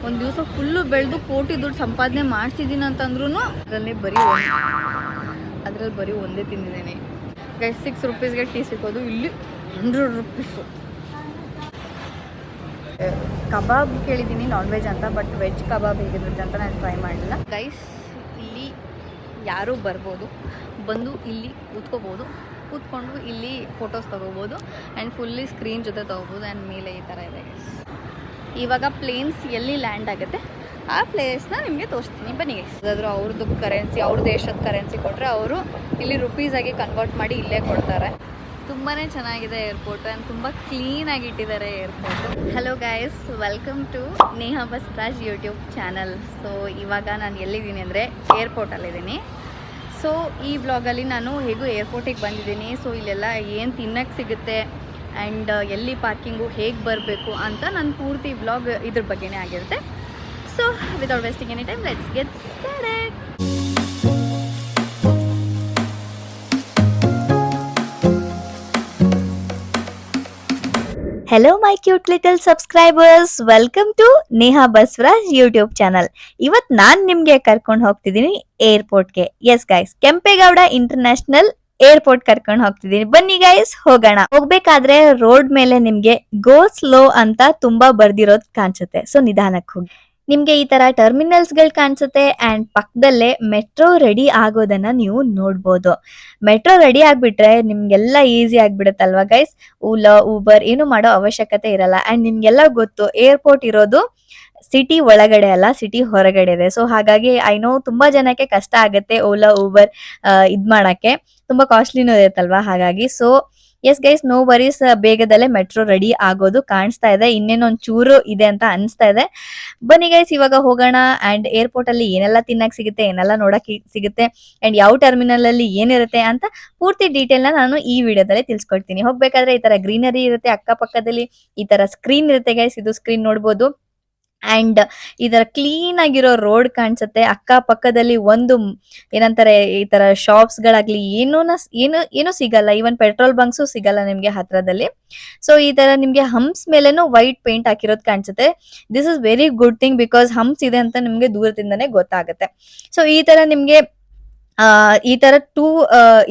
ಒಂದು ದಿವಸ ಫುಲ್ಲು ಬೆಳೆದು ಕೋಟಿ ದುಡ್ಡು ಸಂಪಾದನೆ ಮಾಡ್ತಿದ್ದೀನಿ ಅಂತಂದ್ರೂ ಅದರಲ್ಲಿ ಬರೀ ಒಂದೇ ತಿಂದಿದ್ದೀನಿ ಗೈಸ್. 6 ರೂಪೀಸ್ಗೆ ಟೀ ಸಿಗೋದು, ಇಲ್ಲಿ 100 ರೂಪೀಸು. ಕಬಾಬ್ ಕೇಳಿದ್ದೀನಿ ನಾನ್ ವೆಜ್ ಅಂತ, ಬಟ್ ವೆಜ್ ಕಬಾಬ್ ಹೇಗಿರುತ್ತೆ ಅಂತ ನಾನು ಟ್ರೈ ಮಾಡಲಿಲ್ಲ ಗೈಸ್. ಇಲ್ಲಿ ಯಾರೂ ಬರ್ಬೋದು, ಬಂದು ಇಲ್ಲಿ ಕೂತ್ಕೋಬೋದು, ಕೂತ್ಕೊಂಡು ಇಲ್ಲಿ ಫೋಟೋಸ್ ತೊಗೋಬೋದು ಆ್ಯಂಡ್ ಫುಲ್ಲಿ ಸ್ಕ್ರೀನ್ ಜೊತೆ ತೊಗೋಬೋದು. ಆ್ಯಂಡ್ ಮೇಲೆ ಈ ಥರ ಇದೆ ಗೈಸ್. ಇವಾಗ ಪ್ಲೇನ್ಸ್ ಎಲ್ಲಿ ಲ್ಯಾಂಡ್ ಆಗುತ್ತೆ ಆ ಪ್ಲೇಸ್ನ ನಿಮಗೆ ತೋರಿಸ್ತೀನಿ, ಬನ್ನಿ ಗೈಸ್. ಅದಾದರೂ ಅವ್ರದ್ದು ಕರೆನ್ಸಿ, ಅವ್ರ ದೇಶದ ಕರೆನ್ಸಿ ಕೊಟ್ಟರೆ ಅವರು ಇಲ್ಲಿ ರುಪೀಸಾಗಿ ಕನ್ವರ್ಟ್ ಮಾಡಿ ಇಲ್ಲೇ ಕೊಡ್ತಾರೆ. ತುಂಬಾ ಚೆನ್ನಾಗಿದೆ ಏರ್ಪೋರ್ಟ್ ಆ್ಯಂಡ್ ತುಂಬ ಕ್ಲೀನಾಗಿ ಇಟ್ಟಿದ್ದಾರೆ airport. Hello guys, welcome to Neha Basavaraj YouTube channel. So ಇವಾಗ ನಾನು ಎಲ್ಲಿದ್ದೀನಿ ಅಂದರೆ ಏರ್ಪೋರ್ಟಲ್ಲಿದ್ದೀನಿ. ಸೊ ಈ ವ್ಲಾಗಲ್ಲಿ ನಾನು ಹೇಗೂ ಏರ್ಪೋರ್ಟಿಗೆ ಬಂದಿದ್ದೀನಿ. ಸೊ ಇಲ್ಲೆಲ್ಲ ಏನು ತಿನ್ನಕ್ಕೆ ಸಿಗುತ್ತೆ ಆ್ಯಂಡ್ ಎಲ್ಲಿ ಪಾರ್ಕಿಂಗು, ಹೇಗೆ ಬರಬೇಕು ಅಂತ ನನ್ನ ಪೂರ್ತಿ ವ್ಲಾಗ್ ಇದ್ರ ಬಗ್ಗೆನೇ ಆಗಿರುತ್ತೆ. So without wasting any time, let's get started. Hello my cute little subscribers, welcome to Neha Basavaraj YouTube channel. ಇವತ್ತು ನಾನು ನಿಮಗೆ ಕರ್ಕೊಂಡು ಹೋಗ್ತಿದ್ದೀನಿ ಏರ್ಪೋರ್ಟ್ಗೆ. Yes guys, Kempegowda international airport ಕರ್ಕೊಂಡು ಹೋಗ್ತಿದ್ದೀನಿ. ಬನ್ನಿ ಗೈಸ್, ಹೋಗೋಣ. ಹೋಗ್ಬೇಕಾದ್ರೆ ರೋಡ್ ಮೇಲೆ ನಿಮ್ಗೆ ಗೋ ಸ್ಲೋ ಅಂತ ತುಂಬಾ ಬರ್ದಿರೋದು ಕಾಣಿಸುತ್ತೆ. ಸೊ ನಿಧಾನಕ್ಕೆ ಹೋಗಿ. ನಿಮ್ಗೆ ಈ ತರ ಟರ್ಮಿನಲ್ಸ್ ಗಳು ಕಾಣಿಸುತ್ತೆ ಅಂಡ್ ಪಕ್ಕದಲ್ಲೇ ಮೆಟ್ರೋ ರೆಡಿ ಆಗೋದನ್ನ ನೀವು ನೋಡ್ಬೋದು. ಮೆಟ್ರೋ ರೆಡಿ ಆಗ್ಬಿಟ್ರೆ ನಿಮ್ಗೆಲ್ಲ ಈಸಿ ಆಗ್ಬಿಡುತ್ತಲ್ವಾ ಗೈಸ್. ಓಲಾ, ಊಬರ್ ಏನು ಮಾಡೋ ಅವಶ್ಯಕತೆ ಇರಲ್ಲ. ಅಂಡ್ ನಿಮ್ಗೆಲ್ಲ ಗೊತ್ತು ಏರ್ಪೋರ್ಟ್ ಇರೋದು ಸಿಟಿ ಒಳಗಡೆ ಅಲ್ಲ, ಸಿಟಿ ಹೊರಗಡೆ ಇದೆ. ಸೊ ಹಾಗಾಗಿ ಐ ನೋ ತುಂಬಾ ಜನಕ್ಕೆ ಕಷ್ಟ ಆಗುತ್ತೆ ಓಲಾ, ಊಬರ್ ಇದ್ ಮಾಡಕ್ಕೆ, ತುಂಬಾ ಕಾಸ್ಟ್ಲಿನೂ ಇರುತ್ತಲ್ವಾ. ಹಾಗಾಗಿ so yes guys, no worries, ಬೇಗದಲ್ಲೇ ಮೆಟ್ರೋ ರೆಡಿ ಆಗೋದು ಕಾಣಿಸ್ತಾ ಇದೆ. ಇನ್ನೇನೊಂದ್ ಚೂರು ಇದೆ ಅಂತ ಅನಿಸ್ತಾ ಇದೆ. ಬನ್ನಿ ಗೈಸ್, ಇವಾಗ ಹೋಗೋಣ. ಅಂಡ್ ಏರ್ಪೋರ್ಟ್ ಅಲ್ಲಿ ಏನೆಲ್ಲ ತಿನ್ನಕ್ ಸಿಗುತ್ತೆ, ಏನೆಲ್ಲ ನೋಡಕ್ ಸಿಗುತ್ತೆ ಅಂಡ್ ಯಾವ ಟರ್ಮಿನಲ್ ಅಲ್ಲಿ ಏನಿರುತ್ತೆ ಅಂತ ಪೂರ್ತಿ ಡೀಟೇಲ್ ನ ನಾನು ಈ ವಿಡಿಯೋದಲ್ಲಿ ತಿಳಿಸ್ಕೊಡ್ತೀನಿ. ಹೋಗ್ಬೇಕಾದ್ರೆ ಈ ತರ ಗ್ರೀನರಿ ಇರುತ್ತೆ, ಅಕ್ಕಪಕ್ಕದಲ್ಲಿ ಈ ತರ ಸ್ಕ್ರೀನ್ ಇರುತ್ತೆ ಗೈಸ್. ಇದು ಸ್ಕ್ರೀನ್ ನೋಡ್ಬೋದು. ಅಂಡ್ ಇದರ ಕ್ಲೀನ್ ಆಗಿರೋ ರೋಡ್ ಕಾಣಿಸುತ್ತೆ. ಅಕ್ಕ ಪಕ್ಕದಲ್ಲಿ ಒಂದು ಏನಂತಾರೆ, ಈ ತರ ಶಾಪ್ಸ್ ಗಳಾಗ್ಲಿ ಏನು ಸಿಗಲ್ಲ. ಈವನ್ ಪೆಟ್ರೋಲ್ ಬಂಕ್ಸು ಸಿಗಲ್ಲ ನಿಮ್ಗೆ ಹತ್ರದಲ್ಲಿ. ಸೊ ಈ ತರ ನಿಮ್ಗೆ ಹಂಪ್ಸ್ ಮೇಲೆನೂ ವೈಟ್ ಪೇಂಟ್ ಹಾಕಿರೋದು ಕಾಣಿಸುತ್ತೆ. This is very good thing, because humps ಇದೆ ಅಂತ ನಿಮ್ಗೆ ದೂರದಿಂದನೇ ಗೊತ್ತಾಗುತ್ತೆ. ಸೊ ಈ ತರ ನಿಮ್ಗೆ ಈ ತರ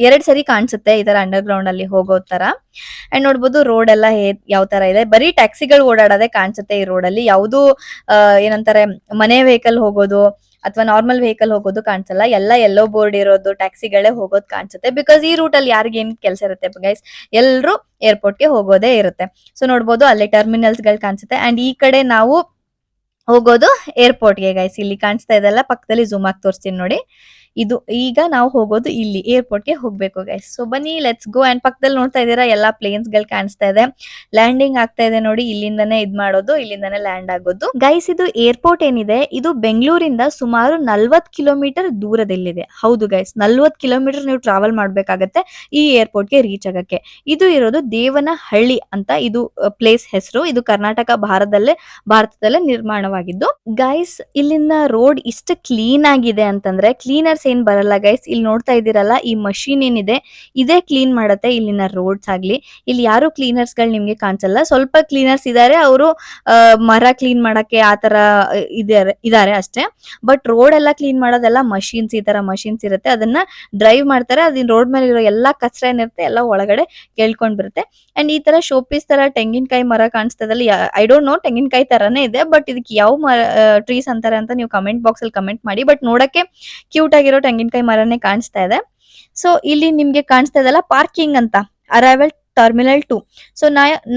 ಎರಡ್ ಸರಿ ಕಾಣಿಸುತ್ತೆ ಈ ತರ ಅಂಡರ್ ಗ್ರೌಂಡ್ ಅಲ್ಲಿ ಹೋಗೋ ತರ. ಅಂಡ್ ನೋಡ್ಬೋದು ರೋಡ್ ಎಲ್ಲ ಯಾವ ತರ ಇದೆ. ಬರೀ ಟ್ಯಾಕ್ಸಿಗಳು ಓಡಾಡೋದೇ ಕಾಣಿಸುತ್ತೆ ಈ ರೋಡ್ ಅಲ್ಲಿ. ಯಾವ್ದು ಏನಂತಾರೆ, ಮನೆ ವೆಹಿಕಲ್ ಹೋಗೋದು ಅಥವಾ ನಾರ್ಮಲ್ ವೆಹಿಕಲ್ ಹೋಗೋದು ಕಾಣಿಸಲ್ಲ. ಎಲ್ಲ ಯೆಲ್ಲೋ ಬೋರ್ಡ್ ಇರೋದು ಟ್ಯಾಕ್ಸಿಗಳೇ ಹೋಗೋದು ಕಾಣಿಸುತ್ತೆ. ಬಿಕಾಸ್ ಈ ರೂಟ್ ಅಲ್ಲಿ ಯಾರಿಗ ಏನ್ ಕೆಲಸ ಇರುತ್ತೆ ಗೈಸ್, ಎಲ್ರು ಏರ್ಪೋರ್ಟ್ ಗೆ ಹೋಗೋದೇ ಇರುತ್ತೆ. ಸೊ ನೋಡ್ಬೋದು ಅಲ್ಲಿ ಟರ್ಮಿನಲ್ಸ್ ಗಳು ಕಾಣಿಸುತ್ತೆ. ಅಂಡ್ ಈ ಕಡೆ ನಾವು ಹೋಗೋದು ಏರ್ಪೋರ್ಟ್ ಗೆ ಗೈಸ್. ಇಲ್ಲಿ ಕಾಣಿಸ್ತಾ ಇದೆಲ್ಲ ಪಕ್ಕದಲ್ಲಿ ಝೂಮ್ ಆಗಿ ತೋರಿಸ್ತೀನಿ ನೋಡಿ. ಇದು ಈಗ ನಾವು ಹೋಗೋದು ಇಲ್ಲಿ ಏರ್ಪೋರ್ಟ್ ಗೆ ಹೋಗ್ಬೇಕು ಗೈಸ್. ಸೊ ಬನ್ನಿ, ಲೆಟ್ಸ್ ಗೋ. ಅಂಡ್ ಪಕ್ಕದಲ್ಲಿ ನೋಡ್ತಾ ಇದೀರಾ ಎಲ್ಲಾ ಪ್ಲೇನ್ಸ್ ಗಳು ಕಾಣಿಸ್ತಾ ಇದೆ. ಲ್ಯಾಂಡಿಂಗ್ ಆಗ್ತಾ ಇದೆ ನೋಡಿ. ಇಲ್ಲಿಂದಾನೇ ಇದ್ ಮಾಡೋದು, ಇಲ್ಲಿಂದಾನೇ ಲ್ಯಾಂಡ್ ಆಗೋದು ಗೈಸ್. ಇದು ಏರ್ಪೋರ್ಟ್ ಏನಿದೆ, ಇದು ಬೆಂಗಳೂರಿಂದ ಸುಮಾರು 40 ಕಿಲೋಮೀಟರ್ ದೂರದಲ್ಲಿದೆ. ಹೌದು ಗೈಸ್, 40 ಕಿಲೋಮೀಟರ್ ನೀವು ಟ್ರಾವೆಲ್ ಮಾಡ್ಬೇಕಾಗತ್ತೆ ಈ ಏರ್ಪೋರ್ಟ್ ಗೆ ರೀಚ್ ಆಗಕ್ಕೆ. ಇದು ಇರೋದು ದೇವನಹಳ್ಳಿ ಅಂತ ಇದು ಪ್ಲೇಸ್ ಹೆಸರು. ಇದು ಕರ್ನಾಟಕ ಭಾರತದಲ್ಲೇ ನಿರ್ಮಾಣವಾಗಿದ್ದು ಗೈಸ್. ಇಲ್ಲಿಂದ ರೋಡ್ ಇಷ್ಟು ಕ್ಲೀನ್ ಆಗಿದೆ ಅಂತಂದ್ರೆ, ಕ್ಲೀನರ್ಸ್ ಏನ್ ಬರಲ್ಲ ಗೈಸ್. ಇಲ್ಲಿ ನೋಡ್ತಾ ಇದೀರಲ್ಲ, ಈ ಮಷೀನ್ ಏನಿದೆ ಇದೇ ಕ್ಲೀನ್ ಮಾಡುತ್ತೆ ಇಲ್ಲಿನ ರೋಡ್ಸ್ ಆಗ್ಲಿ. ಇಲ್ಲಿ ಯಾರು ಕ್ಲೀನರ್ಸ್ ಗಳು ನಿಮ್ಗೆ ಕಾಣಿಸಲ್ಲ. ಸ್ವಲ್ಪ ಕ್ಲೀನರ್ಸ್ ಇದಾರೆ, ಅವರು ಮರ ಕ್ಲೀನ್ ಮಾಡಕ್ಕೆ ಆತರ ಇದಾರೆ ಅಷ್ಟೇ. ಬಟ್ ರೋಡ್ ಎಲ್ಲ ಕ್ಲೀನ್ ಮಾಡೋದೆಲ್ಲ ಮಷೀನ್ಸ್, ಈ ತರ ಮಷೀನ್ಸ್ ಇರುತ್ತೆ, ಅದನ್ನ ಡ್ರೈವ್ ಮಾಡ್ತಾರೆ. ಅದನ್ನ ರೋಡ್ ಮೇಲೆ ಇರೋ ಎಲ್ಲಾ ಕಚರ ಏನಿರುತ್ತೆ ಎಲ್ಲ ಒಳಗಡೆ ಕೇಳ್ಕೊಂಡ್ ಬರುತ್ತೆ. ಅಂಡ್ ಈ ತರ ಶೋಪೀಸ್ ತರ ತೆಂಗಿನಕಾಯಿ ಮರ ಕಾಣಿಸ್ತದಲ್ಲಿ, ಐ ಡೋಂಟ್ ನೋ ತೆಂಗಿನಕಾಯಿ ತರಾನೇ ಇದೆ, ಬಟ್ ಇದಕ್ಕೆ ಯಾವ ಟ್ರೀಸ್ ಅಂತಾರೆ ಅಂತ ನೀವು ಕಮೆಂಟ್ ಬಾಕ್ಸ್ ಅಲ್ಲಿ ಕಮೆಂಟ್ ಮಾಡಿ. ಬಟ್ ನೋಡಕ್ಕೆ ಕ್ಯೂಟ್ ಆಗಿರೋ ತೆಂಗಿನಕಾಯಿ ಮರನೇ ಕಾಣಿಸ್ತಾ ಇದೆ. ಸೊ ಇಲ್ಲಿ ನಿಮ್ಗೆ ಕಾಣಿಸ್ತಾ ಇದೆಲ್ಲ ಪಾರ್ಕಿಂಗ್ ಅಂತ, ಅರೈವಲ್ ಟರ್ಮಿನಲ್ 2. ಸೊ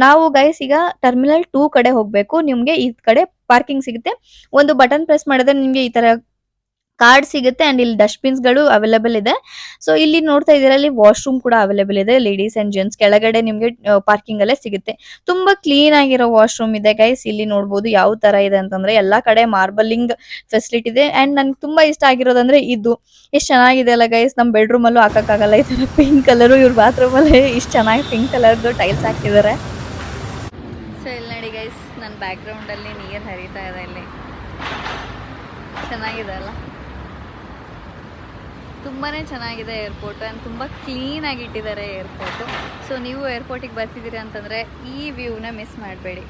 ನಾವು ಗೈಸ್ ಈಗ ಟರ್ಮಿನಲ್ 2 ಕಡೆ ಹೋಗ್ಬೇಕು. ನಿಮ್ಗೆ ಈ ಕಡೆ ಪಾರ್ಕಿಂಗ್ ಸಿಗುತ್ತೆ. ಒಂದು ಬಟನ್ ಪ್ರೆಸ್ ಮಾಡಿದ್ರೆ ನಿಮ್ಗೆ ಈ ತರ ಕಾರ್ಡ್ ಸಿಗುತ್ತೆ. ಅಂಡ್ ಇಲ್ಲಿ ಡಸ್ಟ್ಬಿನ್ಸ್ ಗಳು ಅವೈಲೇಬಲ್ ಇದೆ. ಸೊ ಇಲ್ಲಿ ನೋಡ್ತಾ ಇದೀರ, ಇಲ್ಲಿ ವಾಶ್ರೂಮ್ ಕೂಡ ಅವೈಲೇಬಲ್ ಇದೆ, ಲೇಡೀಸ್ ಅಂಡ್ ಜೆಂಟ್ಸ್. ಕೆಳಗಡೆ ನಿಮ್ಗೆ ಪಾರ್ಕಿಂಗ್ ಅಲ್ಲೇ ಸಿಗುತ್ತೆ. ತುಂಬಾ ಕ್ಲೀನ್ ಆಗಿರೋ ವಾಶ್ರೂಮ್ ಇದೆ ಗೈಸ್. ಇಲ್ಲಿ ನೋಡ್ಬೋದು ಯಾವ ತರ ಇದೆ ಅಂತಂದ್ರೆ, ಎಲ್ಲಾ ಕಡೆ ಮಾರ್ಬಲಿಂಗ್ ಫೆಸಿಲಿಟಿ ಇದೆ. ಅಂಡ್ ನನ್ಗೆ ತುಂಬಾ ಇಷ್ಟ ಆಗಿರೋದಂದ್ರೆ ಇದು ಎಷ್ಟು ಚೆನ್ನಾಗಿದೆ ಅಲ್ಲ ಗೈಸ್. ನಮ್ ಬೆಡ್ರೂಮ್ ಅಲ್ಲೂ ಹಾಕಕ್ಕಾಗಲ್ಲ ಈ ತರ ಪಿಂಕ್ ಕಲರು. ಇವ್ರ ಬಾತ್ರೂಮ್ ಅಲ್ಲಿ ಇಷ್ಟು ಚೆನ್ನಾಗಿ ಪಿಂಕ್ ಕಲರ್ದು ಟೈಲ್ಸ್ ಹಾಕಿದ್ದಾರೆ. ಸೊ ಇಲ್ಲಿ ನೋಡಿ ಗೈಸ್, ನನ್ನ ಬ್ಯಾಕ್ ಗ್ರೌಂಡ್ ಅಲ್ಲಿ ನೀರು ಹರಿತಾ ಇದೆ. ಇಲ್ಲಿ ಚೆನ್ನಾಗಿದೆ ಅಲ್ಲ, ತುಂಬಾ ಚೆನ್ನಾಗಿದೆ ಏರ್ಪೋರ್ಟ್. ಆ್ಯಂಡ್ ತುಂಬ ಕ್ಲೀನಾಗಿ ಇಟ್ಟಿದ್ದಾರೆ ಏರ್ಪೋರ್ಟು. ಸೊ ನೀವು ಏರ್ಪೋರ್ಟಿಗೆ ಬರ್ತಿದ್ದೀರಿ ಅಂತಂದರೆ ಈ ವ್ಯೂನ ಮಿಸ್ ಮಾಡಬೇಡಿ.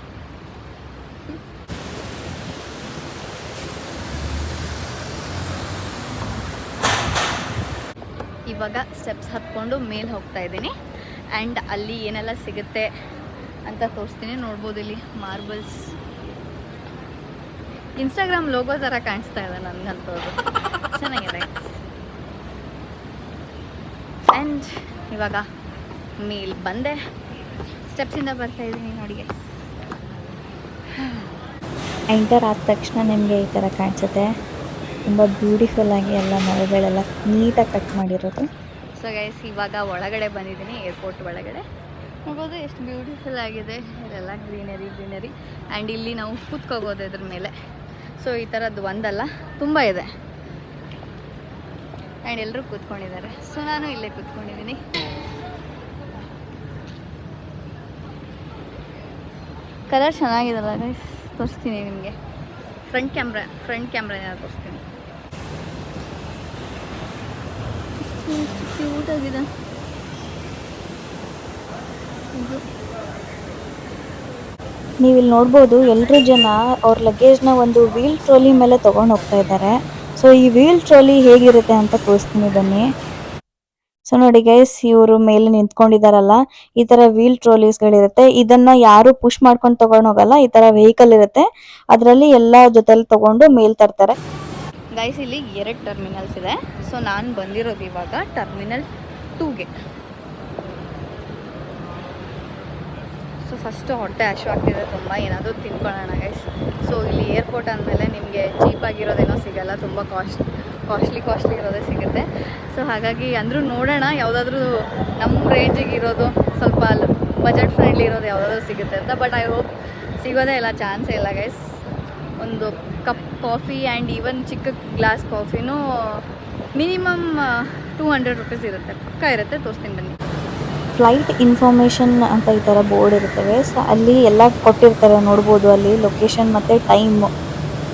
ಇವಾಗ ಸ್ಟೆಪ್ಸ್ ಹತ್ಕೊಂಡು ಮೇಲೆ ಹೋಗ್ತಾ ಇದ್ದೀನಿ. ಆ್ಯಂಡ್ ಅಲ್ಲಿ ಏನೆಲ್ಲ ಸಿಗುತ್ತೆ ಅಂತ ತೋರಿಸ್ತೀನಿ. ನೋಡ್ಬೋದು ಇಲ್ಲಿ ಮಾರ್ಬಲ್ಸ್, ಇನ್ಸ್ಟಾಗ್ರಾಮ್ ಲೋಗೋ ಥರ ಕಾಣಿಸ್ತಾ ಇದೆ ನನಗಂತೂ, ಅದು ಚೆನ್ನಾಗಿದೆ. ಆ್ಯಂಡ್ ಇವಾಗ ಮೇಲೆ ಬಂದೆ, ಸ್ಟೆಪ್ಸಿಂದ ಬರ್ತಾ ಇದ್ದೀನಿ ನೋಡಿ. ಎಂಟರ್ ಆದ ತಕ್ಷಣ ನಿಮಗೆ ಈ ಥರ ಕಾಣಿಸುತ್ತೆ. ತುಂಬ ಬ್ಯೂಟಿಫುಲ್ ಆಗಿ ಎಲ್ಲ ಮರಗಳೆಲ್ಲ ನೀಟಾಗಿ ಕಟ್ ಮಾಡಿರೋದು. ಸೊ ಗೈಸ್ ಇವಾಗ ಒಳಗಡೆ ಬಂದಿದ್ದೀನಿ, ಏರ್ಪೋರ್ಟ್ ಒಳಗಡೆ. ನೋಡ್ಬೋದು ಎಷ್ಟು ಬ್ಯೂಟಿಫುಲ್ ಆಗಿದೆ, ಇದೆಲ್ಲ ಗ್ರೀನರಿ ಆ್ಯಂಡ್ ಇಲ್ಲಿ ನಾವು ಕೂತ್ಕೋಬೋದು ಇದ್ರ ಮೇಲೆ. ಸೊ ಈ ಥರದ್ದು ಒಂದಲ್ಲ, ತುಂಬ ಇದೆ. ಆ್ಯಂಡ್ ಎಲ್ಲರೂ ಕೂತ್ಕೊಂಡಿದ್ದಾರೆ, ಸೊ ನಾನು ಇಲ್ಲೇ ಕೂತ್ಕೊಂಡಿದ್ದೀನಿ. ಕಲರ್ ಚೆನ್ನಾಗಿದಲ್ಲ ಗೈಸ್, ತೋರಿಸ್ತೀನಿ ನಿಮಗೆ. ಫ್ರಂಟ್ ಕ್ಯಾಮ್ರಾ ತೋರಿಸ್ತೀನಿ. ಕ್ಯೂಟ್ ಆಗಿದೆ ಇದು. ನೀವಿಲ್ಲಿ ನೋಡ್ಬೋದು ಎಲ್ಲರೂ ಜನ ಅವ್ರ ಲಗೇಜ್ನ ಒಂದು ವೀಲ್ ಟ್ರೋಲಿ ಮೇಲೆ ತೊಗೊಂಡು ಹೋಗ್ತಾ ಇದ್ದಾರೆ. ಸೊ ಈ ವೀಲ್ ಟ್ರೋಲಿ ಹೇಗಿರುತ್ತೆ ಅಂತ ತೋರಿಸ್ತೀನಿ ಬನ್ನಿ. ಸೊ ನೋಡಿ ಗೈಸ್, ಇವರು ಮೇಲೆ ನಿಂತ್ಕೊಂಡಿದಾರಲ್ಲ, ಈ ತರ ವೀಲ್ ಟ್ರೋಲೀಸ್ಗಳಿರುತ್ತೆ. ಇದನ್ನ ಯಾರು ಪುಷ್ ಮಾಡ್ಕೊಂಡು ತಗೊಂಡು ಹೋಗಲ್ಲ, ಈ ತರ ವೆಹಿಕಲ್ ಇರುತ್ತೆ, ಅದರಲ್ಲಿ ಎಲ್ಲ ಜೊತೆಲಿ ತಗೊಂಡು ಮೇಲ್ ತರ್ತಾರೆ. ಗೈಸ್ ಇಲ್ಲಿ 2 ಟರ್ಮಿನಲ್ಸ್ ಇದೆ. ಸೊ ನಾನು ಬಂದಿರೋದು ಇವಾಗ ಟರ್ಮಿನಲ್ 2ಗೆ. ಸೊ ಫಸ್ಟು ಹೊಟ್ಟೆ ಹಸಿವಾಗ್ತಿದೆ ತುಂಬ, ಏನಾದರೂ ತಿನ್ಕೊಳ್ಳೋಣ ಗೈಸ್. ಸೊ ಇಲ್ಲಿ ಏರ್ಪೋರ್ಟ್ ಅಂದಮೇಲೆ ನಿಮಗೆ ಚೀಪಾಗಿರೋದೇನೋ ಸಿಗೋಲ್ಲ, ತುಂಬ ಕಾಸ್ಟ್ಲಿ ಇರೋದೇ ಸಿಗುತ್ತೆ. ಸೊ ಹಾಗಾಗಿ ಅಂದರೂ ನೋಡೋಣ ಯಾವುದಾದ್ರೂ ನಮ್ಮ ರೇಂಜಿಗೆ ಇರೋದು, ಸ್ವಲ್ಪ ಬಜೆಟ್ ಫ್ರೆಂಡ್ಲಿ ಇರೋದು ಯಾವುದಾದ್ರೂ ಸಿಗುತ್ತೆ ಅಂತ. ಬಟ್ ಐ ಹೋಪ್ ಸಿಗೋದೇ ಇಲ್ಲ, ಚಾನ್ಸೇ ಇಲ್ಲ ಗೈಸ್. ಒಂದು ಕಪ್ ಕಾಫಿ ಆ್ಯಂಡ್ ಈವನ್ ಚಿಕ್ಕ ಗ್ಲಾಸ್ ಕಾಫಿನೂ ಮಿನಿಮಮ್ 200 ರುಪೀಸ್ ಇರುತ್ತೆ, ಪಕ್ಕ ಇರುತ್ತೆ. ತೋರಿಸ್ತೀನಿ ಬನ್ನಿ. ಫ್ಲೈಟ್ ಇನ್ಫಾರ್ಮೇಷನ್ ಅಂತ ಈ ಥರ ಬೋರ್ಡ್ ಇರ್ತವೆ. ಸೊ ಅಲ್ಲಿ ಎಲ್ಲ ಕೊಟ್ಟಿರ್ತಾರೆ, ನೋಡ್ಬೋದು ಅಲ್ಲಿ ಲೊಕೇಶನ್ ಮತ್ತು ಟೈಮು.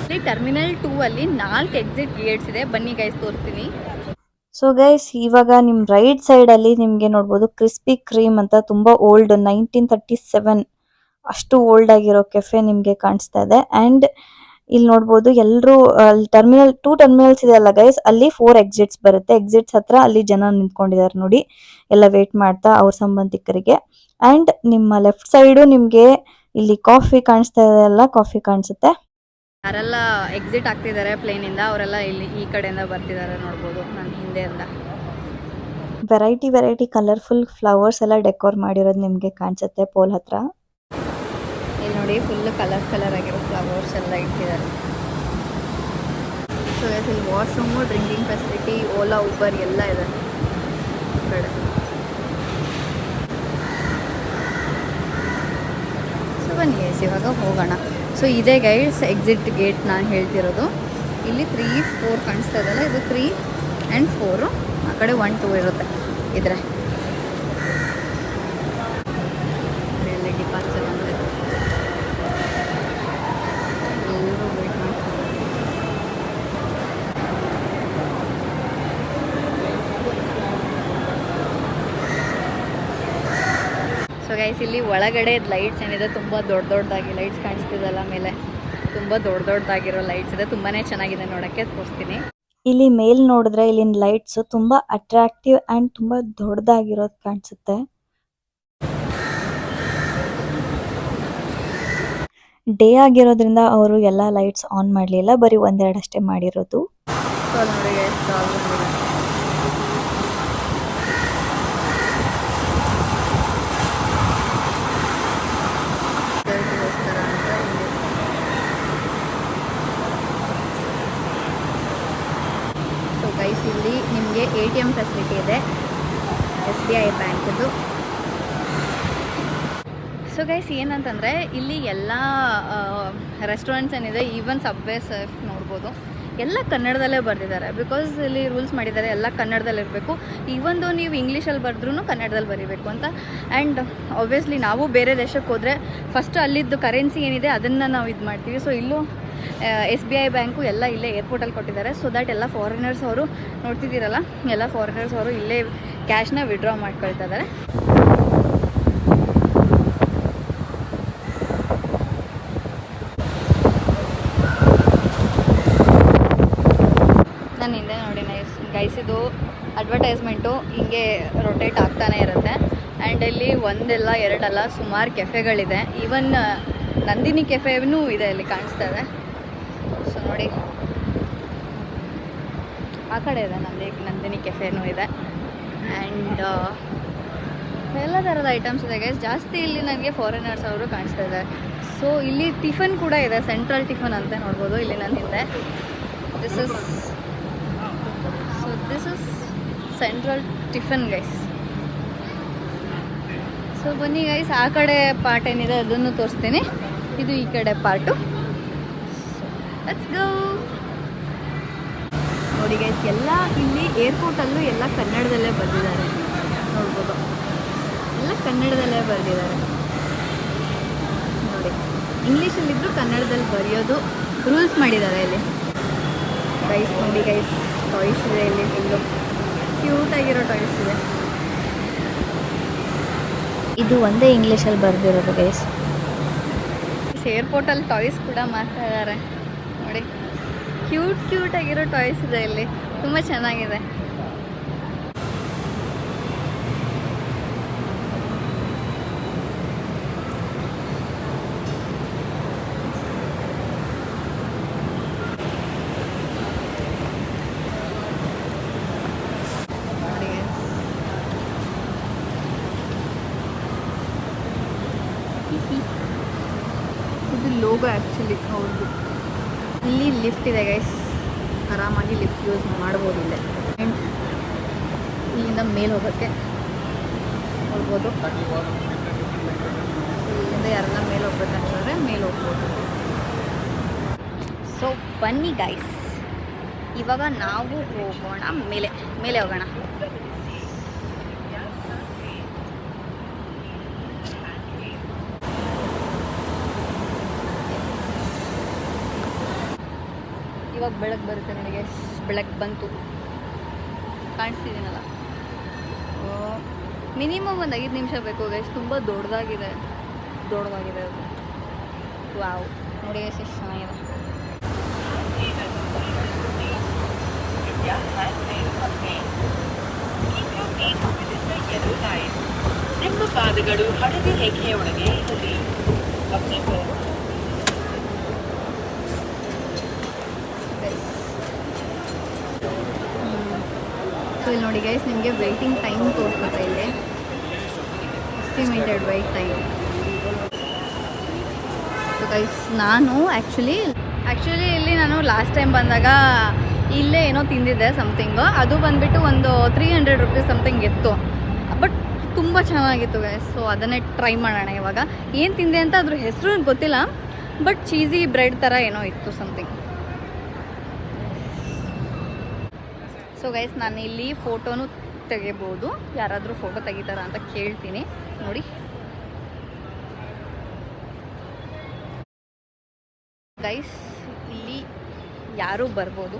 ಇಲ್ಲಿ ಟರ್ಮಿನಲ್ 2 ಅಲ್ಲಿ 4 ಎಕ್ಸಿಟ್ ಗೇಟ್ಸ್ ಇದೆ. ಬನ್ನಿ ಗೈಸ್ ತೋರಿಸ್ತೀನಿ. ಸೊ ಗೈಸ್ ಇವಾಗ ನಿಮ್ಮ ರೈಟ್ ಸೈಡಲ್ಲಿ ನಿಮಗೆ ನೋಡ್ಬೋದು ಕ್ರಿಸ್ಪಿ ಕ್ರೀಮ್ ಅಂತ ತುಂಬ ಓಲ್ಡ್ 1937 ಅಷ್ಟು ಓಲ್ಡ್ ಆಗಿರೋ ಕೆಫೆ ನಿಮಗೆ ಕಾಣಿಸ್ತಾ ಇದೆ. ಆ್ಯಂಡ್ ಇಲ್ಲಿ ನೋಡ್ಬೋದು ಎಲ್ಲರೂ ಟರ್ಮಿನಲ್ 2 ಟರ್ಮಿನಲ್ಸ್ ಇದೆ ಅಲ್ಲ ಗೈಸ್, ಅಲ್ಲಿ 4 ಎಕ್ಸಿಟ್ಸ್ ಬರುತ್ತೆ. ಎಕ್ಸಿಟ್ಸ್ ಹತ್ರ ಅಲ್ಲಿ ಜನ ನಿಂತ್ಕೊಂಡಿದ್ದಾರೆ ನೋಡಿ, ಎಲ್ಲ ವೇಟ್ ಮಾಡ್ತಾ ಅವ್ರ ಸಂಬಂಧಿಕರಿಗೆ. ಆ್ಯಂಡ್ ನಿಮ್ಮ ಲೆಫ್ಟ್ ಸೈಡು ನಿಮಗೆ ಇಲ್ಲಿ ಕಾಫಿ ಕಾಣಿಸ್ತಾ ಇದೆ ಅಲ್ಲ, ಕಾಫಿ ಕಾಣಿಸುತ್ತೆ. ಯಾರೆಲ್ಲ ಎಕ್ಸಿಟ್ ಆಗ್ತಿದ್ದಾರೆ ಪ್ಲೇನಿಂದ ಅವರೆಲ್ಲ ಇಲ್ಲಿ ಈ ಕಡೆಯಿಂದ ಬರ್ತಿದ್ದಾರೆ, ನೋಡ್ಬೋದು ನನ್ನ ಹಿಂದೆಯಿಂದ. ವೆರೈಟಿ ಕಲರ್ಫುಲ್ ಫ್ಲವರ್ಸ್ ಎಲ್ಲ ಡೆಕೋರ್ ಮಾಡಿರೋದು ನಿಮಗೆ ಕಾಣಿಸುತ್ತೆ ಪೋಲ್ ಹತ್ರ. ಇಲ್ಲಿ ನೋಡಿ ಫುಲ್ ಕಲರ್ ಆಗಿರೋ ಫ್ಲವರ್ಸ್ ಎಲ್ಲ ಇಟ್ಟಿದ್ದಾರೆ. ಸೊ ಇಲ್ಲಿ washroom, drinking facility, Ola, Uber ಎಲ್ಲ ಇದೆ ಕಡೆ. ಸೊ ಬನ್ನಿ ಗೈಸ್ ಇವಾಗ ಹೋಗೋಣ. ಸೊ ಇದೇ ಗೈಡ್ಸ್ ಎಕ್ಸಿಟ್ ಗೇಟ್ ನಾನು ಹೇಳ್ತಿರೋದು. ಇಲ್ಲಿ 3, 4 ಕಾಣಿಸ್ತಾ ಇದೆಯಲ್ಲ, ಇದು 3 ಆ್ಯಂಡ್ 4. ಆ ಕಡೆ 1, 2 ಇರುತ್ತೆ ಇದ್ರೆ. ಇಲ್ಲಿ ಡಿಪಾರ್ಚರ್ ಅಂದರೆ ಎಲ್ಲರೂ ವೇಟ್ ಮಾಡ್ತಾರೆ. ಸೊ ಗೈಸ್ ಇಲ್ಲಿ ಒಳಗಡೆ ಲೈಟ್ಸ್ ಏನಿದೆ, ತುಂಬ ದೊಡ್ಡದಾಗಿ ಲೈಟ್ಸ್ ಕಾಣಿಸ್ತಿದೆಲ್ಲ ಮೇಲೆ, ತುಂಬ ದೊಡ್ಡದಾಗಿರೋ ಲೈಟ್ಸ್ ಇದೆ. ತುಂಬಾ ಚೆನ್ನಾಗಿದೆ ನೋಡೋಕ್ಕೆ, ತೋರಿಸ್ತೀನಿ. ಇಲ್ಲಿ ಮೇಲ್ ನೋಡಿದ್ರೆ ಇಲ್ಲಿನ ಲೈಟ್ಸ್ ತುಂಬಾ ಅಟ್ರಾಕ್ಟಿವ್ ಆ್ಯಂಡ್ ತುಂಬಾ ದೊಡ್ಡದಾಗಿರೋದು ಕಾಣಿಸುತ್ತೆ. ಡೇ ಆಗಿರೋದ್ರಿಂದ ಅವರು ಎಲ್ಲ ಲೈಟ್ಸ್ ಆನ್ ಮಾಡಲಿಲ್ಲ, ಬರೀ 1-2 ಅಷ್ಟೇ ಮಾಡಿರೋದು. ಸೊ ನೋಡಿ ಗೈಸ್ ಇಲ್ಲಿ ನಿಮಗೆ ATM ಫೆಸಿಲಿಟಿ ಇದೆ, SBI ಬ್ಯಾಂಕದ್ದು. ಸೊ ಗೈಸ್ ಏನಂತಂದರೆ ಇಲ್ಲಿ ಎಲ್ಲ ರೆಸ್ಟೋರೆಂಟ್ಸ್ ಏನಿದೆ, ಈವನ್ ಸಬ್ವೇ ಸರ್ಫ್ ನೋಡ್ಬೋದು, ಎಲ್ಲ ಕನ್ನಡದಲ್ಲೇ ಬರೆದಿದ್ದಾರೆ. ಬಿಕಾಸ್ ಇಲ್ಲಿ ರೂಲ್ಸ್ ಮಾಡಿದ್ದಾರೆ ಎಲ್ಲ ಕನ್ನಡದಲ್ಲಿರಬೇಕು. ಈವನ್ ದೋ ನೀವು ಇಂಗ್ಲೀಷಲ್ಲಿ ಬರೆದ್ರೂ ಕನ್ನಡದಲ್ಲಿ ಬರೀಬೇಕು ಅಂತ. ಆ್ಯಂಡ್ ಆಬ್ವಿಯಸ್ಲಿ ನಾವು ಬೇರೆ ದೇಶಕ್ಕೆ ಹೋದರೆ ಫಸ್ಟ್ ಅಲ್ಲಿದ್ದು ಕರೆನ್ಸಿ ಏನಿದೆ ಅದನ್ನು ನಾವು ಇದು ಮಾಡ್ತೀವಿ. ಸೊ ಇಲ್ಲೂ SBI ಬ್ಯಾಂಕು ಎಲ್ಲ ಇಲ್ಲೇ ಏರ್ಪೋರ್ಟಲ್ಲಿ ಕೊಟ್ಟಿದ್ದಾರೆ. ಸೊ ದ್ಯಾಟ್ ಎಲ್ಲ ಫಾರಿನರ್ಸ್ ಅವರು ನೋಡ್ತಿದ್ದೀರಲ್ಲ, ಎಲ್ಲ ಫಾರಿನರ್ಸ್ ಅವರು ಇಲ್ಲೇ ಕ್ಯಾಶ್ನ ವಿಡ್ರಾ ಮಾಡ್ಕೊಳ್ತಾ ಇದ್ದಾರೆ. ನನ್ನ ಹಿಂದೆ ನೋಡಿ ಗೈಸ್, ಇದು ಅಡ್ವರ್ಟೈಸ್ಮೆಂಟು ಹಿಂಗೆ ರೊಟೇಟ್ ಆಗ್ತಾನೆ ಇರುತ್ತೆ. ಆ್ಯಂಡ್ ಇಲ್ಲಿ ಒಂದೆಲ್ಲ ಎರಡಲ್ಲ ಸುಮಾರು ಕೆಫೆಗಳಿದೆ. ಈವನ್ ನಂದಿನಿ ಕೆಫೆನೂ ಇದೆ, ಇಲ್ಲಿ ಕಾಣಿಸ್ತಾ ಇದೆ. ಸೊ ನೋಡಿ, ಆ ಕಡೆ ಇದೆ ನಂದಿನಿ ಕೆಫೆನೂ ಇದೆ. ಆ್ಯಂಡ್ ಎಲ್ಲ ಥರದ ಐಟಮ್ಸ್ ಇದೆ ಗೈಸ್. ಜಾಸ್ತಿ ಇಲ್ಲಿ ನನಗೆ ಫಾರಿನರ್ಸ್ ಅವರು ಕಾಣಿಸ್ತಾ ಇದ್ದಾರೆ. ಸೊ ಇಲ್ಲಿ ಟಿಫನ್ ಕೂಡ ಇದೆ, ಸೆಂಟ್ರಲ್ ಟಿಫನ್ ಅಂತ ನೋಡ್ಬೋದು ಇಲ್ಲಿ ನನ್ನ ಹಿಂದೆ. This is central tiffin guys. So ಬನ್ನಿ ಗೈಸ್, ಆ ಕಡೆ ಪಾರ್ಟ್ ಏನಿದೆ ಅದನ್ನು ತೋರಿಸ್ತೀನಿ, ಇದು ಈ ಕಡೆ ಪಾರ್ಟು. Let's go. ನೋಡಿ ಗೈಸ್, ಎಲ್ಲ ಇಲ್ಲಿ ಏರ್ಪೋರ್ಟಲ್ಲೂ ಎಲ್ಲ ಕನ್ನಡದಲ್ಲೇ ಬರೆದಿದ್ದಾರೆ, ನೋಡ್ಬೋದು. ಎಲ್ಲ ಕನ್ನಡದಲ್ಲೇ ಬರೆದಿದ್ದಾರೆ ನೋಡಿ. ಇಂಗ್ಲೀಷಲ್ಲಿದ್ದರೂ ಕನ್ನಡದಲ್ಲಿ ಬರೆಯೋದು ರೂಲ್ಸ್ ಮಾಡಿದ್ದಾರೆ ಇಲ್ಲಿ ಗೈಸ್. ನೋಡಿ ಗೈಸ್, ಟಾಯ್ಸ್ ಇದೆ ಇಲ್ಲಿ, ಫುಲ್ಲು ಕ್ಯೂಟಾಗಿರೋ ಟಾಯ್ಸ್ ಇದೆ. ಇದು ಒಂದೇ ಇಂಗ್ಲೀಷಲ್ಲಿ ಬರೆದಿರೋದು ಗೈಸ್. ಏರ್ಪೋರ್ಟಲ್ಲಿ ಟಾಯ್ಸ್ ಕೂಡ ಮಾಡ್ತಾ ಇದ್ದಾರೆ ನೋಡಿ. ಕ್ಯೂಟಾಗಿರೋ ಟಾಯ್ಸ್ ಇದೆ ಇಲ್ಲಿ, ತುಂಬ ಚೆನ್ನಾಗಿದೆ. ಇದು ಲೋಗೋ ಆ್ಯಕ್ಚುಲಿ ಹೌದು. ಇಲ್ಲಿ ಲಿಫ್ಟ್ ಇದೆ ಗೈಸ್, ಆರಾಮಾಗಿ ಲಿಫ್ಟ್ ಯೂಸ್ ಮಾಡ್ಬೋದು ಇಲ್ಲೇ. ಆ್ಯಂಡ್ ಇಲ್ಲಿಂದ ಮೇಲೆ ಹೋಗೋಕ್ಕೆ ಹೋಗ್ಬೋದು. ಇಲ್ಲಿಂದ ಯಾರೆಲ್ಲ ಮೇಲೆ ಹೋಗ್ಬೇಕಂತಂದರೆ ಮೇಲೆ ಹೋಗ್ಬೋದು. ಸೊ ಬನ್ನಿ ಗೈಸ್, ಇವಾಗ ನಾವು ಹೋಗೋಣ ಮೇಲೆ ಹೋಗೋಣ. ಇವಾಗ ಬೆಳಕು ಬರುತ್ತೆ ನನಗೆ, ಬೆಳಕು ಬಂತು, ಕಾಣಿಸ್ತಿದ್ದೀನಲ್ಲ. ಮಿನಿಮಮ್ ಒಂದು 5 ನಿಮಿಷ ಬೇಕು ಗೈಸ್. ತುಂಬ ದೊಡ್ಡದಾಗಿದೆ ಅದು. ವಾವ್, ನೋಡಿ ಗೈಸ್ ಎಷ್ಟು ಚೆನ್ನಾಗಿದೆ. ನಿಮ್ಮ ಪಾದಗಳು ಹಳದಿ ರೇಖೆಯೊಳಗೆ ಇರಲಿ. ಸೊ ಇಲ್ಲಿ ನೋಡಿ ಗೈಸ್, ನಿಮಗೆ ವೆಯ್ಟಿಂಗ್ ಟೈಮ್ ತೋರಿಸುತ್ತೆ ಇಲ್ಲಿ, estimated wait time. So guys, ನಾನು ಆ್ಯಕ್ಚುಲಿ ಇಲ್ಲಿ ನಾನು ಲಾಸ್ಟ್ ಟೈಮ್ ಬಂದಾಗ ಇಲ್ಲೇ ಏನೋ ತಿಂದಿದ್ದೆ ಸಮಥಿಂಗು. ಅದು ಬಂದುಬಿಟ್ಟು ಒಂದು 300 ರುಪೀಸ್ ಸಮಥಿಂಗ್ ಇತ್ತು, ಬಟ್ ತುಂಬ ಚೆನ್ನಾಗಿತ್ತು ಗೈಸ್. ಸೊ ಅದನ್ನೇ ಟ್ರೈ ಮಾಡೋಣ ಇವಾಗ. ಏನು ತಿಂದೆ ಅಂತ ಅದ್ರ ಹೆಸರು ಗೊತ್ತಿಲ್ಲ, ಬಟ್ ಚೀಸಿ ಬ್ರೆಡ್ ಥರ ಏನೋ ಇತ್ತು ಸಮಥಿಂಗ್. ಸೊ ಗೈಸ್, ನಾನು ಇಲ್ಲಿ ಫೋಟೋನು ತೆಗಿಬೋದು, ಯಾರಾದರೂ ಫೋಟೋ ತೆಗಿತಾರ ಅಂತ ಕೇಳ್ತೀನಿ ನೋಡಿ. ಗೈಸ್, ಇಲ್ಲಿ ಯಾರೂ ಬರ್ಬೋದು,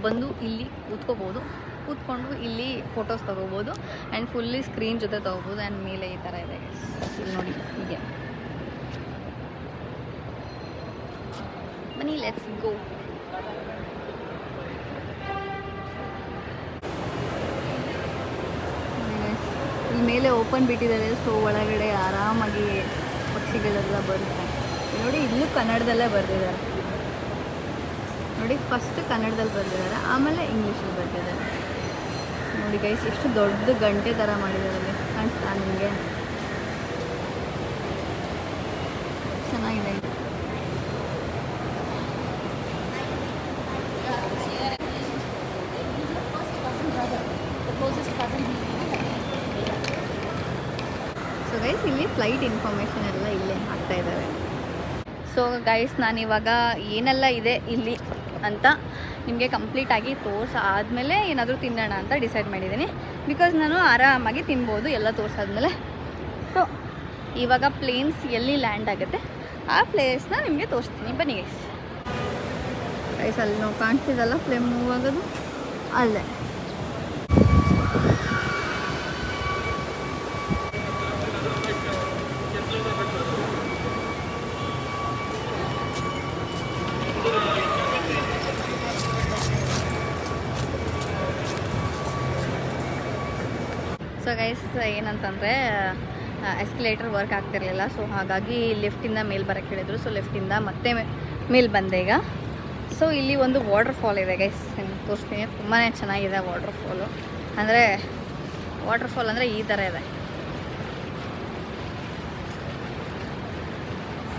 ಬಂದು ಇಲ್ಲಿ ಕೂತ್ಕೋಬೋದು, ಕೂತ್ಕೊಂಡು ಇಲ್ಲಿ ಫೋಟೋಸ್ ತೊಗೋಬೋದು. ಆ್ಯಂಡ್ ಫುಲ್ಲಿ ಸ್ಕ್ರೀನ್ ಜೊತೆ ತೊಗೋಬೋದು. ಆ್ಯಂಡ್ ಮೇಲೆ ಈ ಥರ ಇದೆ ಗೈಸ್, ಇಲ್ಲಿ ನೋಡಿ ಹೀಗೆ. ಬನ್ನಿ ಲೆಟ್ಸ್ ಗೋ. ಇಲ್ಲಿ ಮೇಲೆ ಓಪನ್ ಬಿಟ್ಟಿದ್ದಾರೆ, ಸೊ ಒಳಗಡೆ ಆರಾಮಾಗಿ ಪಕ್ಷಿಗಳೆಲ್ಲ ಬರುತ್ತೆ ನೋಡಿ. ಇಲ್ಲೂ ಕನ್ನಡದಲ್ಲೇ ಬರೆದಿದ್ದಾರೆ ನೋಡಿ. ಫಸ್ಟ್ ಕನ್ನಡದಲ್ಲಿ ಬರೆದಿದ್ದಾರೆ, ಆಮೇಲೆ ಇಂಗ್ಲೀಷಲ್ಲಿ ಬರೆದಿದ್ದಾರೆ ನೋಡಿ ಗೈಸ್. ಎಷ್ಟು ದೊಡ್ಡ ಗಂಟೆ ಥರ ಮಾಡಿದ್ದಾರೆ ಅಲ್ಲಿ, ಕಾಣಿಸ್ತಾ ನಿಮಗೆ? ಚೆನ್ನಾಗಿದೆ. ಸೊ ಗೈಸ್, ಇಲ್ಲಿ ಫ್ಲೈಟ್ ಇನ್ಫಾರ್ಮೇಷನ್ ಎಲ್ಲ ಇಲ್ಲೇ ಹಾಕ್ತಾ ಇದ್ದಾರೆ. ಸೊ ಗೈಸ್, ನಾನಿವಾಗ ಏನೆಲ್ಲ ಇದೆ ಇಲ್ಲಿ ಅಂತ ನಿಮಗೆ ಕಂಪ್ಲೀಟಾಗಿ ತೋರಿಸಾದ್ಮೇಲೆ ಏನಾದರೂ ತಿನ್ನೋಣ ಅಂತ ಡಿಸೈಡ್ ಮಾಡಿದ್ದೀನಿ. ಬಿಕಾಸ್ ನಾನು ಆರಾಮಾಗಿ ತಿನ್ಬೋದು ಎಲ್ಲ ತೋರಿಸಾದ್ಮೇಲೆ. ಸೊ ಇವಾಗ ಪ್ಲೇನ್ಸ್ ಎಲ್ಲಿ ಲ್ಯಾಂಡ್ ಆಗುತ್ತೆ ಆ ಪ್ಲೇಸ್ನ ನಿಮಗೆ ತೋರಿಸ್ತೀನಿ, ಬನ್ನಿ ಗೈಸ್. ಗೈಸ್, ಅಲ್ಲಿ ನಾವು ಕಾಣಿಸ್ತಿದ್ದಲ್ಲ ಪ್ಲೇನ್ ಮೂವ್ ಆಗೋದು, ಅಲ್ಲೇ. ಸೊ ಗೈಸ್ ಏನಂತಂದರೆ ಎಸ್ಕಲೇಟರ್ ವರ್ಕ್ ಆಗ್ತಿರಲಿಲ್ಲ, ಸೊ ಹಾಗಾಗಿ ಲಿಫ್ಟಿಂದ ಮೇಲೆ ಬರೋಕ್ಕೆ ಹೇಳಿದ್ರು. ಸೊ ಲಿಫ್ಟಿಂದ ಮತ್ತೆ ಮೇಲೆ ಬಂದೆ ಈಗ. ಸೊ ಇಲ್ಲಿ ಒಂದು ವಾಟರ್ ಫಾಲ್ ಇದೆ ಗೈಸ್, ನಿಮ್ಗೆ ತೋರಿಸ್ತೀನಿ. ತುಂಬಾ ಚೆನ್ನಾಗಿದೆ ವಾಟರ್ ಫಾಲು. ಅಂದರೆ ವಾಟರ್ ಫಾಲ್ ಅಂದರೆ ಈ ಥರ ಇದೆ.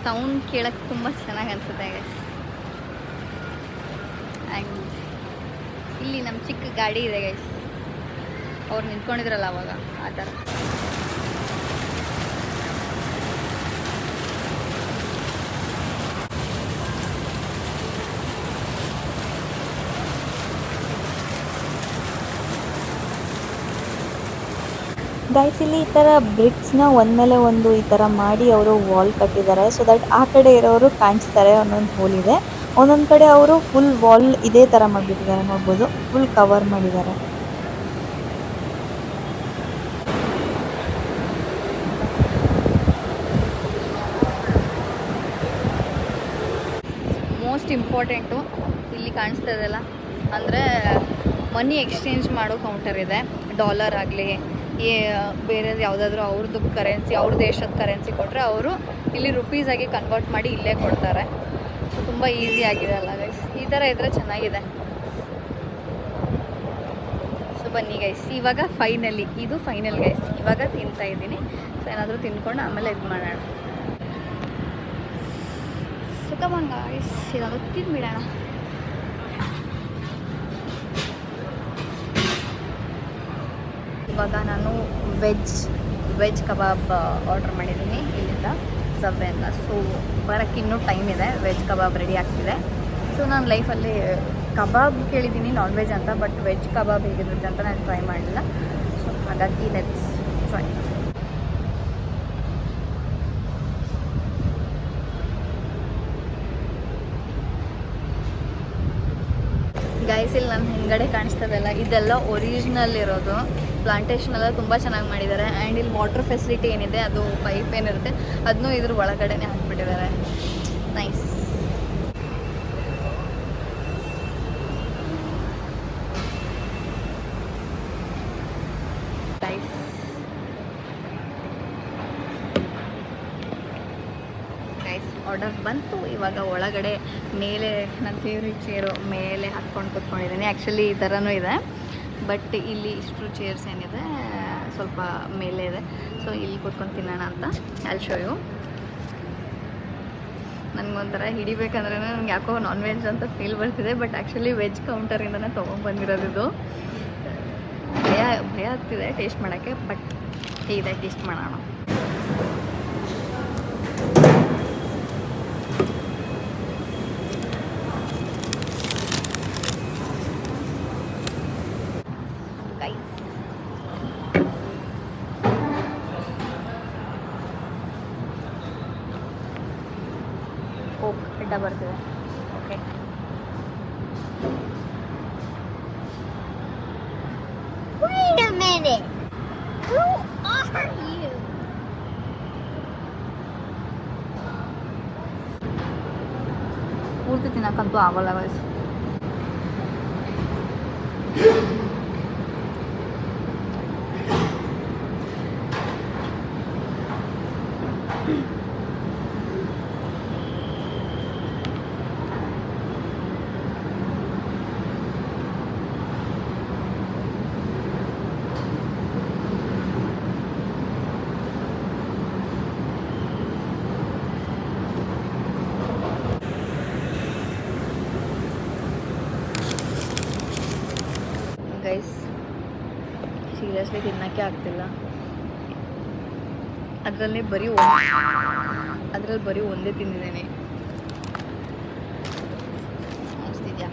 ಸೌಂಡ್ ಕೇಳೋಕ್ಕೆ ತುಂಬ ಚೆನ್ನಾಗಿ ಅನಿಸುತ್ತೆ ಗೈಸ್. ಆ್ಯಂಡ್ ಇಲ್ಲಿ ನಮ್ಮ ಚಿಕ್ಕ ಗಾಡಿ ಇದೆ ಗೈಸ್, ಅವ್ರು ನಿಂತ್ಕೊಂಡಿದ್ರಲ್ಲ ಅವಾಗ ಆ ಥರ. ಗೈಸ್ ಇಲ್ಲಿ ಈ ಥರ ಬ್ರಿಕ್ಸ್ನ ಒಂದ್ಮೇಲೆ ಒಂದು ಈ ಥರ ಮಾಡಿ ಅವರು ವಾಲ್ ಕಟ್ಟಿದ್ದಾರೆ. ಸೊ ದಟ್ ಆ ಕಡೆ ಇರೋರು ಕಾಣಿಸ್ತಾರೆ. ಒಂದೊಂದು ಹೋಲ್ ಇದೆ, ಒಂದೊಂದು ಕಡೆ ಅವರು ಫುಲ್ ವಾಲ್ ಇದೇ ಥರ ಮಾಡಿಬಿಟ್ಟಿದ್ದಾರೆ. ನೋಡ್ಬೋದು, ಫುಲ್ ಕವರ್ ಮಾಡಿದ್ದಾರೆ. ಮೋಸ್ಟ್ ಇಂಪಾರ್ಟೆಂಟು ಇಲ್ಲಿ ಕಾಣಿಸ್ತಾ ಇದೆಯಲ್ಲ, ಅಂದರೆ ಮನಿ ಎಕ್ಸ್ಚೇಂಜ್ ಮಾಡೋ ಕೌಂಟರ್ ಇದೆ. ಡಾಲರ್ ಆಗಲಿ ಬೇರೆದು ಯಾವುದಾದ್ರೂ ಅವ್ರದ್ದು ಕರೆನ್ಸಿ, ಅವ್ರ ದೇಶದ ಕರೆನ್ಸಿ ಕೊಟ್ಟರೆ ಅವರು ಇಲ್ಲಿ ರುಪೀಸಾಗಿ ಕನ್ವರ್ಟ್ ಮಾಡಿ ಇಲ್ಲೇ ಕೊಡ್ತಾರೆ. ಸೊ ತುಂಬ ಈಸಿ ಆಗಿದೆ ಅಲ್ಲ ಗೈಸ್, ಈ ಥರ ಇದ್ದರೆ ಚೆನ್ನಾಗಿದೆ. ಸೊ ಬನ್ನಿ ಗೈಸ್, ಇವಾಗ ಫೈನಲಿ ಇದು ಫೈನಲ್ ಗೈಸ್. ಇವಾಗ ತಿಂತಾ ಇದ್ದೀನಿ. ಸೊ ಏನಾದರೂ ತಿನ್ಕೊಂಡು ಆಮೇಲೆ ಇದು ಮಾಡೋಣ. ಸೊ ಕಮಾನ್ ಗೈಸ್, ಏನಾದರೂ ತಿಂದ್ಬಿಡೋಣ. ಇವಾಗ ನಾನು ವೆಜ್ ಕಬಾಬ್ ಆರ್ಡ್ರ್ ಮಾಡಿದ್ದೀನಿ ಇಲ್ಲಿಂದ, ಸಬ್ವೆಯಿಂದ. ಸೊ ಬರೋಕ್ಕೆ ಇನ್ನೂ ಟೈಮ್ ಇದೆ. ವೆಜ್ ಕಬಾಬ್ ರೆಡಿ ಆಗ್ತಿದೆ. ಸೊ ನಾನು ಲೈಫಲ್ಲಿ ಕಬಾಬ್ ಕೇಳಿದ್ದೀನಿ ನಾನ್ ವೆಜ್ ಅಂತ, ಬಟ್ ವೆಜ್ ಕಬಾಬ್ ಹೇಗಿರುತ್ತೆ ಅಂತ ನಾನು ಟ್ರೈ ಮಾಡಲಿಲ್ಲ. ಸೊ ಹಾಗಾಗಿ ಲೆಟ್ಸ್ ಟ್ರೈ. ಗೈಸ್ ಇಲ್ಲಿ ನನ್ನ ಹಿಂದ್ಗಡೆ ಕಾಣಿಸ್ತದಲ್ಲ, ಇದೆಲ್ಲ ಒರಿಜಿನಲ್ ಇರೋದು. ಪ್ಲಾಂಟೇಶನ್ ಎಲ್ಲ ತುಂಬ ಚೆನ್ನಾಗಿ ಮಾಡಿದ್ದಾರೆ. ಆ್ಯಂಡ್ ಇಲ್ಲಿ ವಾಟರ್ ಫೆಸಿಲಿಟಿ ಏನಿದೆ, ಅದು ಪೈಪ್ ಏನಿರುತ್ತೆ ಅದನ್ನೂ ಇದ್ರ ಒಳಗಡೆನೇ ಹಾಕ್ಬಿಟ್ಟಿದ್ದಾರೆ. ನೈಸ್. ಆರ್ಡರ್ ಬಂತು. ಇವಾಗ ಒಳಗಡೆ ಮೇಲೆ ನನ್ನ ಫೇವ್ರೆಟ್ ಚೇರು ಮೇಲೆ ಹಾಕ್ಕೊಂಡು ಕೂತ್ಕೊಂಡಿದ್ದೀನಿ. ಆ್ಯಕ್ಚುಲಿ ಈ ಥರನೂ ಇದೆ, ಬಟ್ ಇಲ್ಲಿ ಇಷ್ಟು ಚೇರ್ಸ್ ಏನಿದೆ ಸ್ವಲ್ಪ ಮೇಲೆ ಇದೆ. ಸೊ ಇಲ್ಲಿ ಕೂತ್ಕೊಂಡು ತಿನ್ನೋಣ ಅಂತ. ಅಲ್ಲಿ ಶೋ ಯು. ನನಗೊಂಥರ ಹಿಡಿಬೇಕಂದ್ರೆ ನನಗೆ ಯಾಕೋ ನಾನ್ ವೆಜ್ ಅಂತ ಫೀಲ್ ಬರ್ತಿದೆ, ಬಟ್ ಆ್ಯಕ್ಚುಲಿ ವೆಜ್ ಕೌಂಟರಿಂದನೇ ತೊಗೊಂಡ್ಬಂದಿರೋದು. ಭಯ ಆಗ್ತಿದೆ ಟೇಸ್ಟ್ ಮಾಡೋಕ್ಕೆ, ಬಟ್ ಹೇಗಿದೆ ಟೇಸ್ಟ್ ಮಾಡೋಣ. ಕೋಕ್ ಅಡ್ಡ ಬರ್ತಿದೆ. Okay, Wait a minute. Who are you? ಪೂರ್ತಿ ತಿನ್ನಕ್ಕಂತೂ ಆಗಲ್ಲ ಗೈಸ್. ಗೈಸ್ ಸೀರಿಯಸ್ಲಿ ತಿನ್ನೋಕ್ಕೆ ಆಗ್ತಿಲ್ಲ. ಅದರಲ್ಲಿ ಬರೀ ಒಂದೇ ತಿಂದಿದ್ದೇನೆ. ಅನಿಸ್ತಿದ್ಯಾ?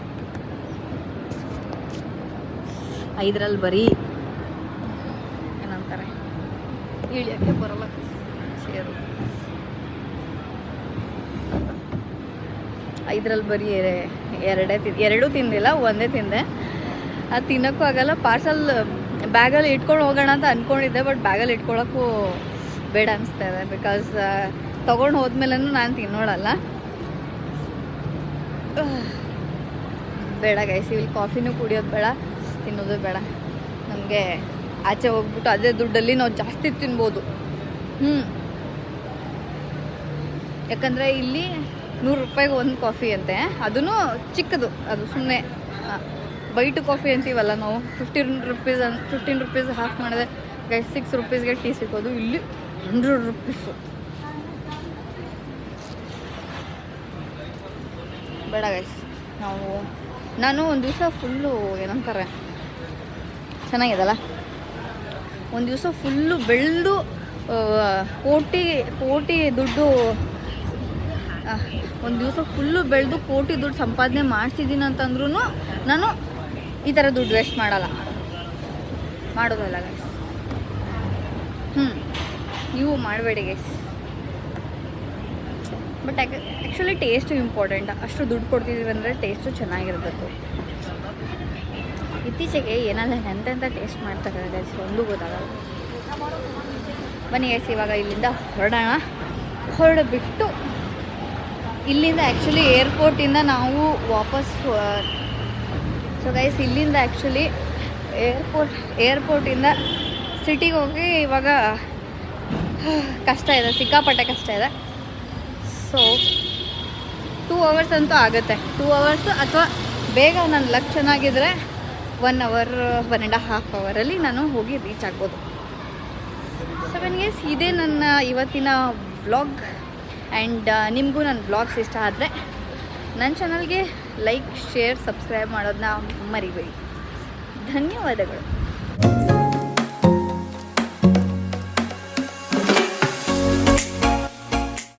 5ರಲ್ಲಿ ಬರೀ ಏನಂತಾರೆ ಇಳಿಯೋಕ್ಕೆ ಬರೋಲ್ಲ ಸೇರು. 5ರಲ್ಲಿ ಬರೀ ಎರಡೂ ತಿಂದಿಲ್ಲ, ಒಂದೇ ತಿಂದೆ. ಅದು ತಿನ್ನೋಕ್ಕೂ ಆಗಲ್ಲ. ಪಾರ್ಸಲ್ ಬ್ಯಾಗಲ್ಲಿ ಇಟ್ಕೊಂಡು ಹೋಗೋಣ ಅಂತ ಅಂದ್ಕೊಂಡಿದ್ದೆ, ಬಟ್ ಬ್ಯಾಗಲ್ಲಿ ಇಟ್ಕೊಳ್ಳೋಕ್ಕೂ ಬೇಡ ಅನಿಸ್ತಾ ಇದೆ. ಬಿಕಾಸ್ ತೊಗೊಂಡು ಹೋದ್ಮೇಲೂ ನಾನು ತಿನ್ನೋಳಲ್ಲ. ಬೇಡ ಗೈಸ್, ಇಲ್ಲಿ ಕಾಫಿನೂ ಕುಡಿಯೋದು ಬೇಡ, ತಿನ್ನೋದು ಬೇಡ. ನಮಗೆ ಆಚೆ ಹೋಗ್ಬಿಟ್ಟು ಅದೇ ದುಡ್ಡಲ್ಲಿ ನಾವು ಜಾಸ್ತಿ ತಿನ್ಬೋದು. ಯಾಕಂದರೆ ಇಲ್ಲಿ 100 ರೂಪಾಯಿಗೆ ಒಂದು ಕಾಫಿ ಅಂತೆ, ಅದೂ ಚಿಕ್ಕದು, ಅದು ಸುಮ್ಮನೆ ಬೈಟು ಕಾಫಿ ಅಂತೀವಲ್ಲ ನಾವು, 15 ರುಪೀಸ್ ಹಾಫ್ ಮಾಡಿದ್ರೆ ಗೈಸ್ 6 ರುಪೀಸ್ಗೆ ಟೀ ಸಿಗೋದು. ಇಲ್ಲಿ 100 ರೂಪೀಸು. ಬೇಡ ಗೈಸ್, ನಾನು ಒಂದು ದಿವಸ ಫುಲ್ಲು ಏನಂತಾರೆ ಚೆನ್ನಾಗಿದಲ್ಲ, ಒಂದು ದಿವಸ ಫುಲ್ಲು ಬೆಳೆದು ಕೋಟಿ ದುಡ್ಡು, ಒಂದು ದಿವಸ ಫುಲ್ಲು ಬೆಳೆದು ಕೋಟಿ ದುಡ್ಡು ಸಂಪಾದನೆ ಮಾಡ್ತಿದ್ದೀನಿ ಅಂತಂದ್ರೂ ನಾನು ಈ ಥರ ದುಡ್ಡು ವೇಸ್ಟ್ ಮಾಡೋದಲ್ಲ ಗೈಸ್. ನೀವು ಮಾಡಬೇಡಿ guys. But actually taste important. ಅಷ್ಟು ದುಡ್ಡು ಕೊಡ್ತಿದ್ದೀವಿ ಅಂದರೆ ಟೇಸ್ಟು ಚೆನ್ನಾಗಿರಬೇಕು. ಇತ್ತೀಚೆಗೆ ಏನಾದರೂ ಎಂತೆಂಥ ಟೇಸ್ಟ್ ಮಾಡ್ತಾರೆ ಗೈಸ್, ಒಂದು ಗೊತ್ತಾಗಲ್ಲ. ಬನ್ನಿ ಗೈಸ್, ಇವಾಗ ಇಲ್ಲಿಂದ ಹೊರಡಬಿಟ್ಟು ಇಲ್ಲಿಂದ ಆ್ಯಕ್ಚುಲಿ ಏರ್ಪೋರ್ಟಿಂದ ನಾವು ವಾಪಸ್ ಸೊ ಗೈಸ್ ಇಲ್ಲಿಂದ ಆ್ಯಕ್ಚುಲಿ ಏರ್ಪೋರ್ಟಿಂದ ಸಿಟಿಗೆ ಹೋಗಿ ಇವಾಗ ಕಷ್ಟ ಇದೆ, ಸಿಕ್ಕಾಪಟ್ಟೆ ಕಷ್ಟ ಇದೆ. ಸೊ 2 ಅವರ್ಸ್ ಅಂತೂ ಆಗುತ್ತೆ. 2 ಅವರ್ಸು ಅಥವಾ ಬೇಗ ನನ್ನ ಲಕ್ ಚೆನ್ನಾಗಿದ್ದರೆ 1 ಅವರ್ 1.5 ಅವರಲ್ಲಿ ನಾನು ಹೋಗಿ ರೀಚ್ ಆಗ್ಬೋದು. ಸೊ ಗೈಸ್, ಇದೇ ನನ್ನ ಇವತ್ತಿನ ವ್ಲಾಗ್. ಆ್ಯಂಡ್ ನಿಮಗೂ ನನ್ನ ವ್ಲಾಗ್ಸ್ ಇಷ್ಟ ಆದರೆ ನನ್ನ ಚಾನಲ್ಗೆ ಲೈಕ್, ಶೇರ್, ಸಬ್ಸ್ಕ್ರೈಬ್ ಮಾಡೋದನ್ನ ಮರಿಬೇಡಿ. ಧನ್ಯವಾದಗಳು.